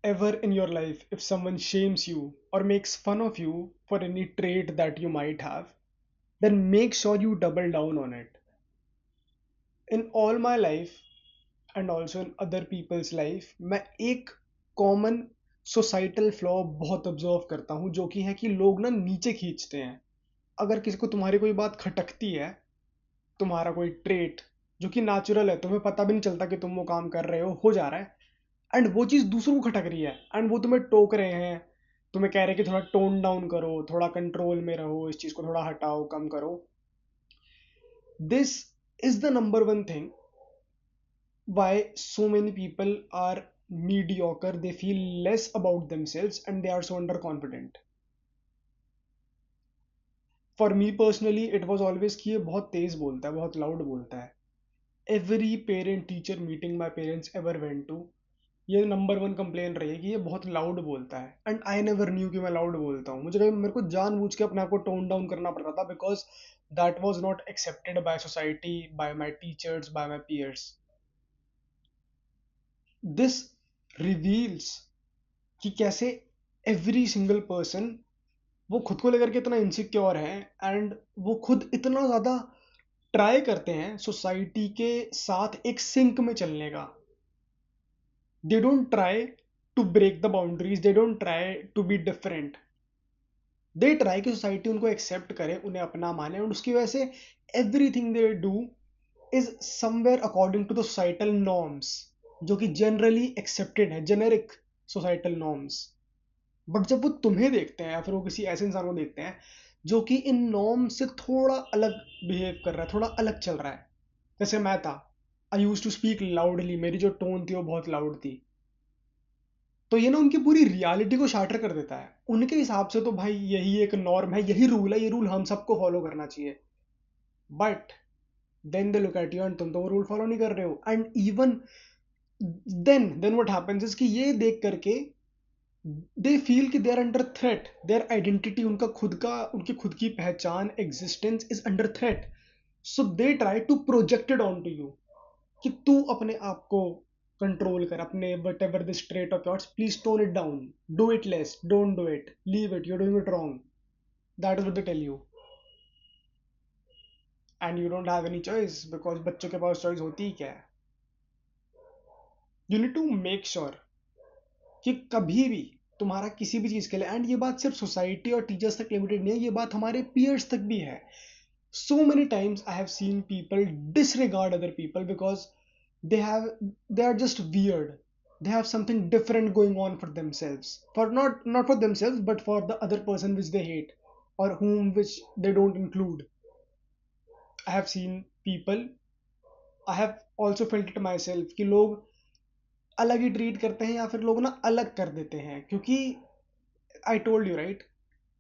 Ever in your life, if someone shames you or makes fun of you for any trait that you might have, then make sure you double down on it. In all my life and also in other people's life, मैं एक common societal flaw बहुत observe करता हूँ, जो कि है कि लोग ना नीचे खींचते हैं। अगर किसी को तुम्हारी कोई बात खटकती है, तुम्हारा कोई ट्रेट जो कि नेचुरल है, तुम्हें पता भी नहीं चलता कि तुम वो काम कर रहे हो जा रहा है, एंड वो चीज़ दूसरों को खटक रही है, एंड वो तुम्हें टोक रहे हैं, तुम्हें कह रहे हैं कि थोड़ा टोन डाउन करो, थोड़ा कंट्रोल में रहो, इस चीज़ को थोड़ा हटाओ, कम करो। This is the number one thing why so many people are mediocre. They feel less about themselves and they are so underconfident. For me personally, it was always कि ये बहुत तेज बोलता है, बहुत लाउड बोलता है. Every parent teacher meeting my parents ever went to, ये number one complain रही है कि ये बहुत लाउड बोलता है, एंड आई नेवर न्यू कि मैं लाउड बोलता हूँ. मुझे कहीं मेरे को जानबूझ के अपने आप को टोन डाउन करना पड़ता था, because that was not accepted by society, by my teachers, by my peers. This reveals कि कैसे एवरी सिंगल पर्सन वो खुद को लेकर के इतना इनसिक्योर है, एंड वो खुद इतना ज़्यादा ट्राई करते हैं सोसाइटी के साथ एक सिंक में चलने का. They don't try to break the boundaries, they don't try to be different. They try कि सोसाइटी उनको एक्सेप्ट करे, उन्हें अपना माने, और उसकी वजह से everything they do is somewhere according to the societal norms, जो कि जनरली एक्सेप्टेड है, जेनेरिक सोसाइटल नॉर्म्स. बट जब वो तुम्हें देखते हैं या फिर वो किसी ऐसे इंसान को देखते हैं जो कि इन नॉर्म से थोड़ा अलग बिहेव कर रहा है, थोड़ा अलग चल रहा है, जैसे मैं था, आई यूज टू स्पीक लाउडली, मेरी जो टोन थी वो बहुत लाउड थी, तो ये ना उनकी पूरी रियलिटी को शाटर कर देता है. उनके हिसाब से तो भाई यही एक नॉर्म है, यही रूल है, ये रूल हम सबको फॉलो करना चाहिए. But then they look at you and तुम तो वो रूल फॉलो नहीं कर रहे हो, and even then what happens is कि ये देख करके दे फील कि they are under threat, their identity, उनका खुद का, उनकी खुद की पहचान, existence is under threat. So they try to projected on to you कि तू अपने आप को कंट्रोल कर, अपने whatever this trait of yours, please tone it down, do it less, don't do it, leave it, you're doing it wrong. That is what they tell you, and you don't have any choice, because बच्चों के पास choice होती ही क्या है. You need to make sure कि कभी भी तुम्हारा किसी भी चीज़ के लिए, एंड ये बात सिर्फ सोसाइटी और टीचर्स तक लिमिटेड नहीं है, ये बात हमारे पीयर्स तक भी है. So many times I have seen people disregard other people because they have they are just weird, they have something different going on for themselves, for not for themselves but for the other person which they hate or whom which they don't include. I have seen people, I have also felt it myself कि लोग अलग ही treat करते हैं या फिर लोग ना अलग कर देते हैं, क्योंकि I told you right,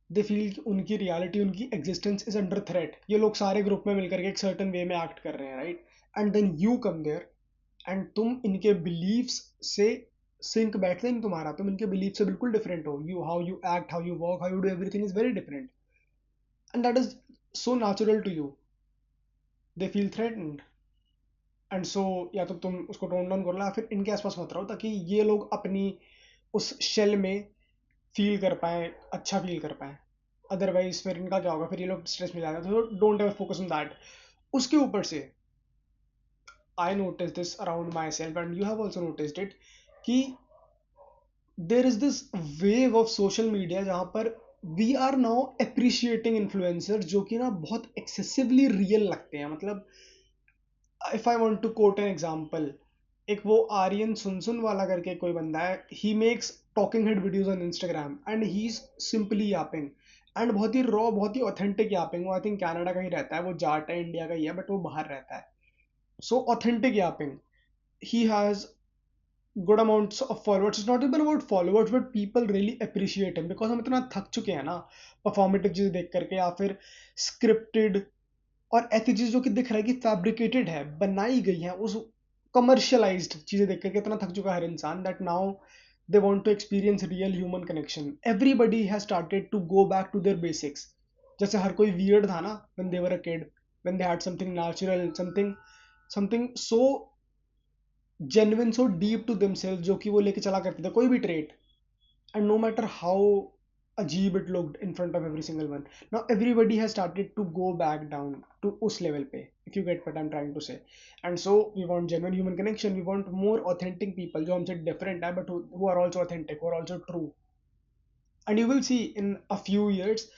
they feel कि उनकी रियलिटी, उनकी एग्जिस्टेंस इज अंडर थ्रेट. ये लोग सारे ग्रुप में मिलकर के एक सर्टन वे में एक्ट कर रहे हैं, right, and then you come there and तुम इनके बिलीव्स से सिंक बैठते नहीं तुम्हारा, तुम इनके बिलीफ से बिल्कुल डिफरेंट हो. You, how you act, how you walk, how you do everything is very different, and that is so natural to you. They feel threatened, and so या तो तुम उसको टोन डाउन कर लो या फिर इनके आसपास मत रहो, ताकि ये लोग अपनी उस शेल में फील कर पाए, अच्छा फील कर पाए. अदरवाइज फिर इनका क्या होगा, फिर ये लोग स्ट्रेस में जाते हैं. तो don't ever focus on that. उसके ऊपर से I notice this around myself and you have also noticed it कि there is this wave of social media जहाँ पर we are now appreciating influencers जो कि ना बहुत एक्सेसिवली रियल लगते हैं. मतलब if I want to quote an example, एक वो आर्यन सुनसुन वाला करके कोई बंदा है, he makes talking head videos on Instagram and he is simply Yaping, and बहुत ही रॉ, बहुत ही ऑथेंटिक यापिंग. वो आई थिंक कनाडा का ही रहता है, वो जाट है, इंडिया का ही है, बट वो बाहर रहता है. सो authentic Yaping, he has good amounts of followers. It's not even about followers but people really appreciate him because हम इतना थक चुके हैं ना परफॉर्मेटिव चीजें देख करके, या फिर स्क्रिप्टेड और ऐसी चीज जो कि दिख रहा है कि फैब्रिकेटेड है, बनाई गई है, उस कमर्शियलाइज्ड चीजें देख करके इतना थक चुका है हर इंसान, that now they want to experience real human connection. Everybody has started to go back to their basics. जैसे हर कोई weird था ना when they were a kid, when they had something natural, something so genuine, so deep to themselves, जो कि वो लेके चला करते थे कोई भी trait, and no matter how अजीब it looked in front of every single one, now everybody has started to go back down to उस level पे, if you get what I'm trying to say. And so we want genuine human connection, we want more authentic people जो हमसे different है but who are also authentic, who are also true. And you will see in a few years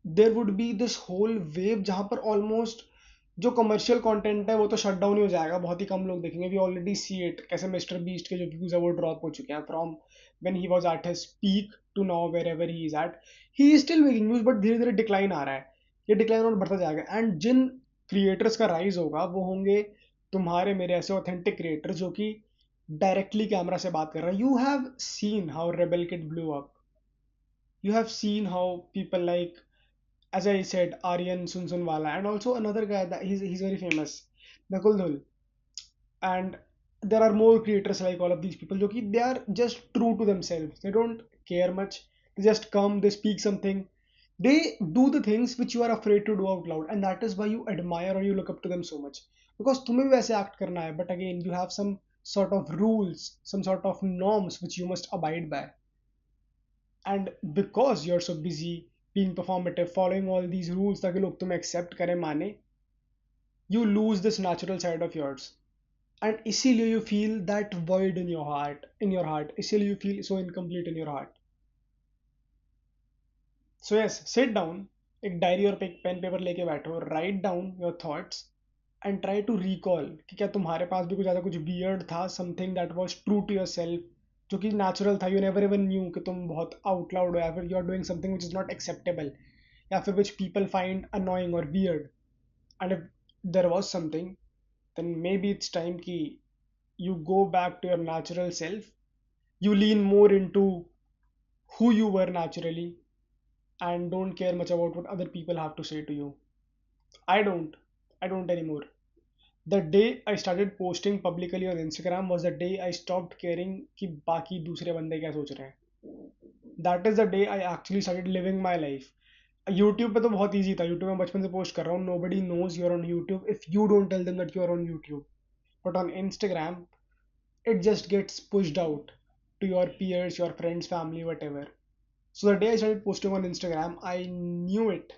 there would be this whole wave जहाँ पर almost जो commercial content है वो तो shut down ही हो जाएगा, बहुत ही कम लोग देखेंगे. वी ऑलरेडी सी इट, कैसे मिस्टर बीस्ट के जो व्यूज है वो ड्रॉप हो चुके हैं from when he was at his peak to now wherever he is at. He is still making views but धीरे धीरे डिक्लाइन आ रहा है. ये डिक्लाइन और बढ़ता जाएगा. एंड जिन क्रिएटर्स का राइज होगा वो होंगे तुम्हारे मेरे ऐसे ऑथेंटिक क्रिएटर्स जो कि डायरेक्टली कैमरा से बात कर रहे हैं. You have seen how rebel kid blew up. You have seen how people like, as I said, Aryan Sunsunwala, and also another guy that he's very famous, Nakul Dhul. And there are more creators like all of these people, jo ki they are just true to themselves. They don't care much. They just come, they speak something, they do the things which you are afraid to do out loud, and that is why you admire or you look up to them so much. Because तुम्हें भी वैसे act करना है, but again you have some sort of rules, some sort of norms which you must abide by. And because you're so busy being performative, following all these rules ताकि लोग तुम्हें accept करें, माने, you lose this natural side of yours. And इसीलिए you feel that void in your heart, इसीलिए you feel so incomplete in your heart. So yes, sit down, एक diary और pen paper लेके बैठो, write down your thoughts and try to recall कि क्या तुम्हारे पास भी कुछ ज़्यादा कुछ weird था, something that was true to yourself, जो कि natural था, you never even knew कि तुम बहुत out loud हो, या फिर you are doing something which is not acceptable, या फिर which people find annoying or weird. And if there was something, then maybe it's time कि you go back to your natural self, you lean more into who you were naturally, and don't care much about what other people have to say to you. I don't. I don't anymore. The day I started posting publicly on Instagram was the day I stopped caring कि बाकी दूसरे बंदे क्या सोच रहे हैं. That is the day I actually started living my life. YouTube पे तो बहुत easy था. YouTube में बचपन से पोस्ट कर रहा हूँ. Nobody knows you're on YouTube if you don't tell them that you're on YouTube. But on Instagram, it just gets pushed out to your peers, your friends, family, whatever. So the day I started posting on Instagram, I knew it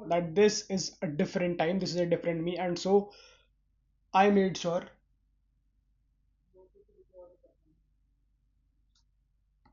that this is a different time, this is a different me, and so I made sure